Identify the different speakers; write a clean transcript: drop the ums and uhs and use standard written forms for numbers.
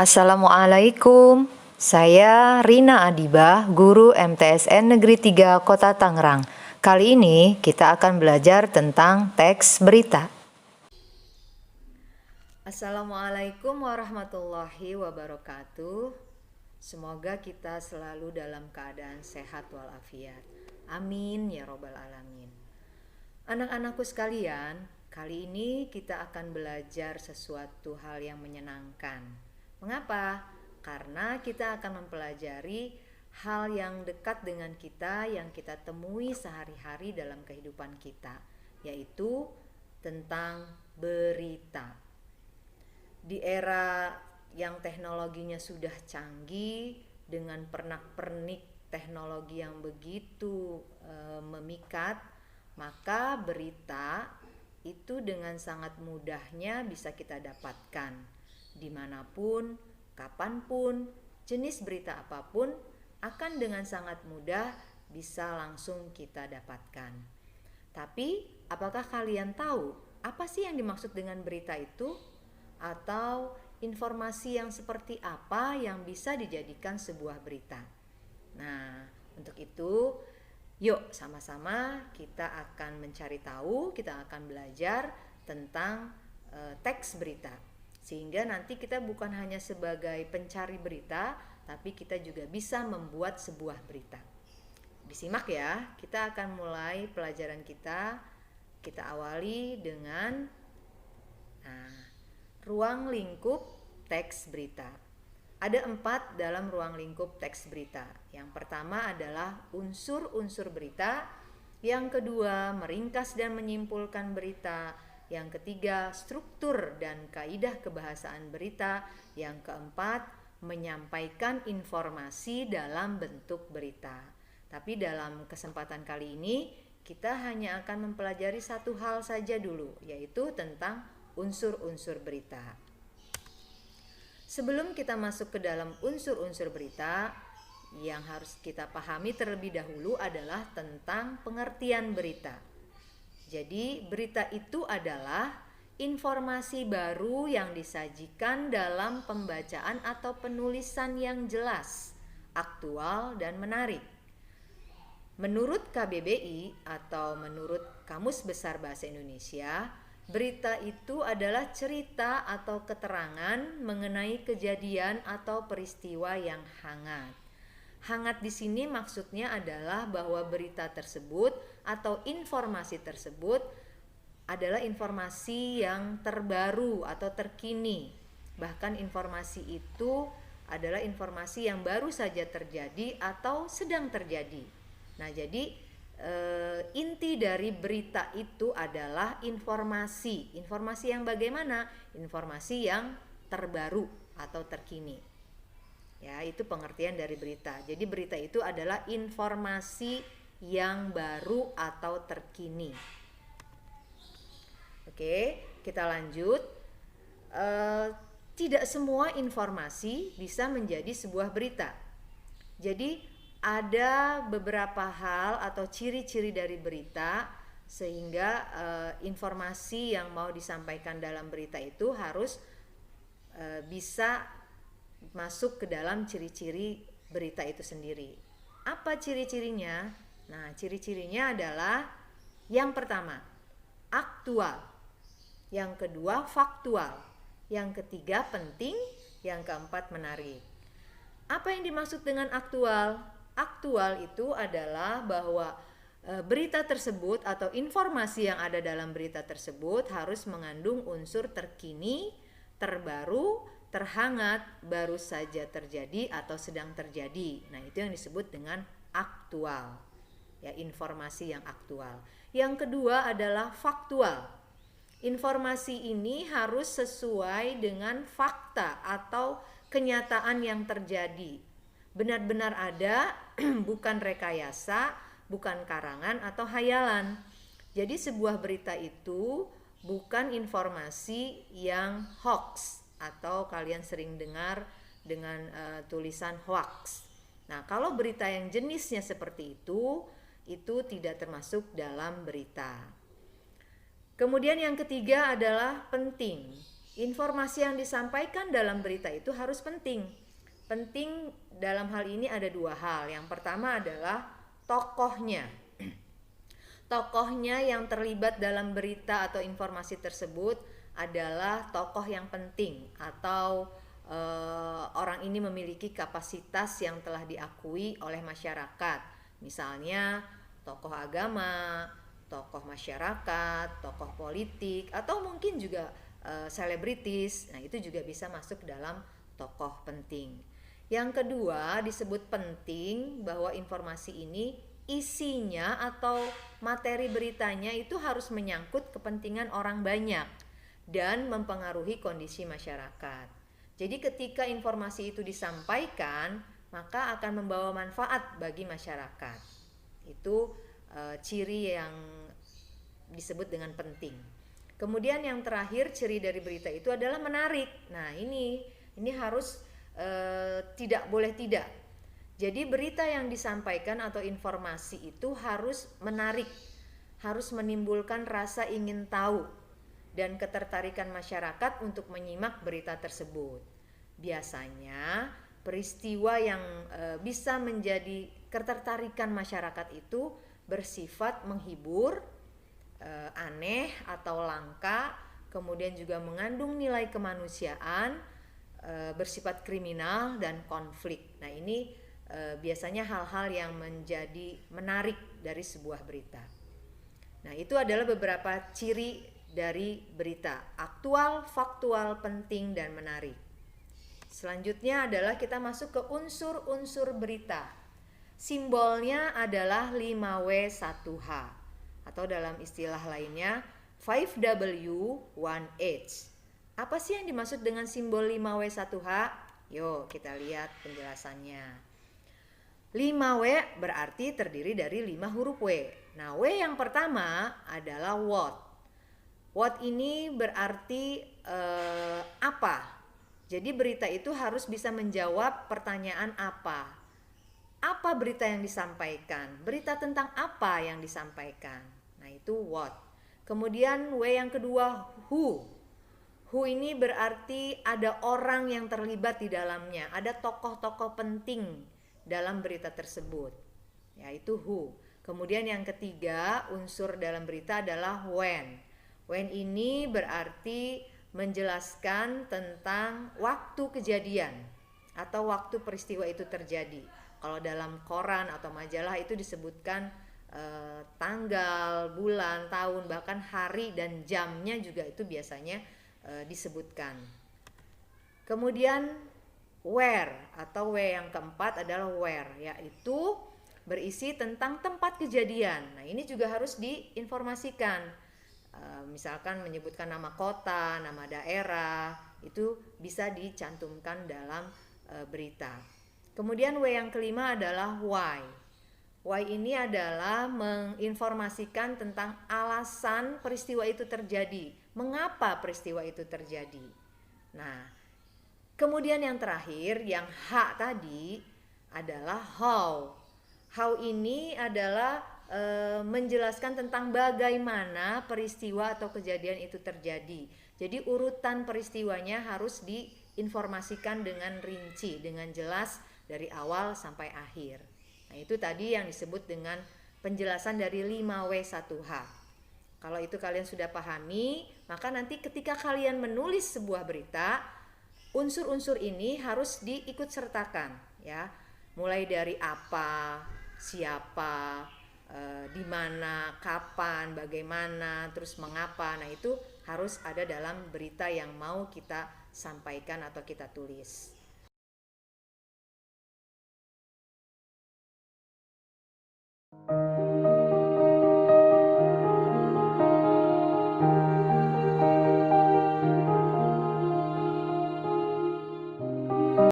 Speaker 1: Assalamualaikum, saya Rina Adibah, guru MTSN Negeri 3 Kota Tangerang. Kali ini kita akan belajar tentang teks berita. Assalamualaikum warahmatullahi wabarakatuh. Semoga kita selalu dalam keadaan sehat walafiat. Amin ya robbal alamin. Anak-anakku sekalian, kali ini kita akan belajar sesuatu hal yang menyenangkan. Mengapa? Karena kita akan mempelajari hal yang dekat dengan kita, yang kita temui sehari-hari dalam kehidupan kita, yaitu tentang berita. Di era yang teknologinya sudah canggih, dengan pernak-pernik teknologi yang begitu memikat, maka berita itu dengan sangat mudahnya bisa kita dapatkan dimanapun, kapanpun, jenis berita apapun akan dengan sangat mudah bisa langsung kita dapatkan. Tapi apakah kalian tahu apa sih yang dimaksud dengan berita itu? Atau informasi yang seperti apa yang bisa dijadikan sebuah berita? Nah, untuk itu yuk sama-sama kita akan mencari tahu, kita akan belajar tentang teks berita. Sehingga nanti kita bukan hanya sebagai pencari berita, tapi kita juga bisa membuat sebuah berita. Disimak ya, kita akan mulai pelajaran kita. Kita awali dengan ruang lingkup teks berita. Ada 4 dalam ruang lingkup teks berita. Yang pertama adalah unsur-unsur berita. Yang kedua, meringkas dan menyimpulkan berita. Yang ketiga, struktur dan kaidah kebahasaan berita. Yang keempat, menyampaikan informasi dalam bentuk berita. Tapi dalam kesempatan kali ini, kita hanya akan mempelajari satu hal saja dulu, yaitu tentang unsur-unsur berita. Sebelum kita masuk ke dalam unsur-unsur berita, yang harus kita pahami terlebih dahulu adalah tentang pengertian berita. Jadi berita itu adalah informasi baru yang disajikan dalam pembacaan atau penulisan yang jelas, aktual dan menarik. Menurut KBBI atau menurut Kamus Besar Bahasa Indonesia, berita itu adalah cerita atau keterangan mengenai kejadian atau peristiwa yang hangat. Hangat di sini maksudnya adalah bahwa berita tersebut atau informasi tersebut adalah informasi yang terbaru atau terkini. Bahkan informasi itu adalah informasi yang baru saja terjadi atau sedang terjadi. Nah, jadi inti dari berita itu adalah informasi. Informasi yang bagaimana? Informasi yang terbaru atau terkini. Ya, itu pengertian dari berita. Jadi berita itu adalah informasi yang baru atau terkini. Oke, kita lanjut. Tidak semua informasi bisa menjadi sebuah berita. Jadi ada beberapa hal atau ciri-ciri dari berita sehingga informasi yang mau disampaikan dalam berita itu harus bisa masuk ke dalam ciri-ciri berita itu sendiri. Apa ciri-cirinya? Nah, ciri-cirinya adalah yang pertama, aktual. Yang kedua, faktual. Yang ketiga, penting. Yang keempat, menarik. Apa yang dimaksud dengan aktual? Aktual itu adalah bahwa berita tersebut atau informasi yang ada dalam berita tersebut harus mengandung unsur terkini, terbaru, terhangat, baru saja terjadi atau sedang terjadi. Nah, itu yang disebut dengan aktual. Ya, informasi yang aktual. Yang kedua adalah faktual. Informasi ini harus sesuai dengan fakta atau kenyataan yang terjadi. Benar-benar ada, bukan rekayasa, bukan karangan atau hayalan. Jadi sebuah berita itu bukan informasi yang hoax atau kalian sering dengar dengan tulisan hoax. Nah, kalau berita yang jenisnya seperti itu tidak termasuk dalam berita. Kemudian yang ketiga adalah penting. Informasi yang disampaikan dalam berita itu harus penting. Penting dalam hal ini ada dua hal. Yang pertama adalah tokohnya. Tokohnya yang terlibat dalam berita atau informasi tersebut adalah tokoh yang penting atau orang ini memiliki kapasitas yang telah diakui oleh masyarakat. Misalnya tokoh agama, tokoh masyarakat, tokoh politik, atau mungkin juga selebritis. Nah, itu juga bisa masuk dalam tokoh penting. Yang kedua, disebut penting bahwa informasi ini isinya atau materi beritanya itu harus menyangkut kepentingan orang banyak dan mempengaruhi kondisi masyarakat. Jadi ketika informasi itu disampaikan, maka akan membawa manfaat bagi masyarakat. Itu ciri yang disebut dengan penting. Kemudian yang terakhir, ciri dari berita itu adalah menarik. Nah, ini harus tidak boleh tidak. Jadi berita yang disampaikan atau informasi itu harus menarik, harus menimbulkan rasa ingin tahu dan ketertarikan masyarakat untuk menyimak berita tersebut. Biasanya peristiwa yang bisa menjadi ketertarikan masyarakat itu bersifat menghibur, aneh atau langka, kemudian juga mengandung nilai kemanusiaan, bersifat kriminal dan konflik. Nah, ini biasanya hal-hal yang menjadi menarik dari sebuah berita. Nah, itu adalah beberapa ciri dari berita: aktual, faktual, penting, dan menarik. Selanjutnya adalah kita masuk ke unsur-unsur berita. Simbolnya adalah 5W1H atau dalam istilah lainnya 5W 1H. Apa sih yang dimaksud dengan simbol 5W1H? Yuk kita lihat penjelasannya. 5W berarti terdiri dari 5 huruf W. Nah, W yang pertama adalah what. What ini berarti apa. Jadi berita itu harus bisa menjawab pertanyaan apa. Apa berita yang disampaikan? Berita tentang apa yang disampaikan? Nah, itu what. Kemudian W yang kedua, who. Who ini berarti ada orang yang terlibat di dalamnya, ada tokoh-tokoh penting dalam berita tersebut, yaitu who. Kemudian yang ketiga unsur dalam berita adalah when. When ini berarti menjelaskan tentang waktu kejadian atau waktu peristiwa itu terjadi. Kalau dalam koran atau majalah itu disebutkan tanggal, bulan, tahun, bahkan hari dan jamnya juga itu biasanya disebutkan. Kemudian where atau W yang keempat adalah where, yaitu berisi tentang tempat kejadian. Nah, ini juga harus diinformasikan. Misalkan menyebutkan nama kota, nama daerah, itu bisa dicantumkan dalam berita. Kemudian W yang kelima adalah why. Why ini adalah menginformasikan tentang alasan peristiwa itu terjadi, mengapa peristiwa itu terjadi. Nah, kemudian yang terakhir, yang H tadi adalah how. How ini adalah menjelaskan tentang bagaimana peristiwa atau kejadian itu terjadi. Jadi urutan peristiwanya harus diinformasikan dengan rinci, dengan jelas dari awal sampai akhir. Nah, itu tadi yang disebut dengan penjelasan dari 5W1H. Kalau itu kalian sudah pahami, maka nanti ketika kalian menulis sebuah berita, unsur-unsur ini harus diikut sertakan, ya. Mulai dari apa, siapa, di mana, kapan, bagaimana, terus mengapa. Nah, itu harus ada dalam berita yang mau kita sampaikan atau kita tulis.